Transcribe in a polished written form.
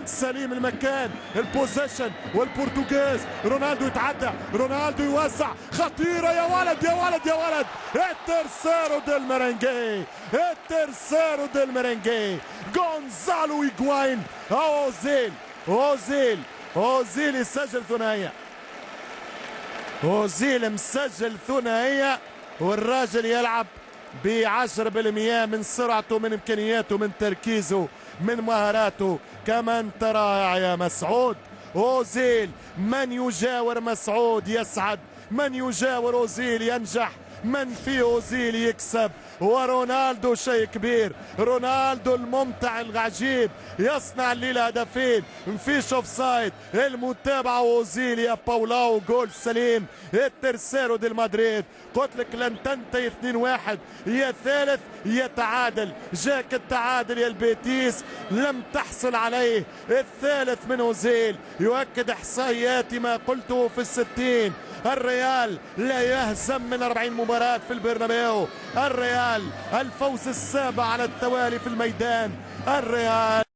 سليم المكان، البوزيشن والبرتغال. رونالدو يتعدى، رونالدو يوزع، خطيرة يا ولد يا ولد يا ولد. الترسيرو ديل ميرينجي، الترسيرو ديل ميرينجي. جونزالو هيجواين، أوزيل يسجل ثنائية. أوزيل مسجل ثنائية، والراجل يلعب ب10% من سرعته، من إمكانياته، من تركيزه، من مهاراته. كمان ترى يا مسعود أوزيل، من يجاور مسعود يسعد، من يجاور أوزيل ينجح، من في أوزيل يكسب. ورونالدو شيء كبير، رونالدو الممتع العجيب يصنع الليلة هدفين، مفيش اوفسايد. المتابعة أوزيل يا باولاو، جول سليم. الترسيرو دي مدريد، قلت لك لن تنتهي 2-1، يا ثالث يا تعادل. جاك التعادل يا البيتيس، لم تحصل عليه. الثالث من أوزيل يؤكد إحصائياتي ما قلته في 60. الريال لا يهزم من 40 مباراة في البرنابيو. الريال الفوز السابع على التوالي في الميدان. الريال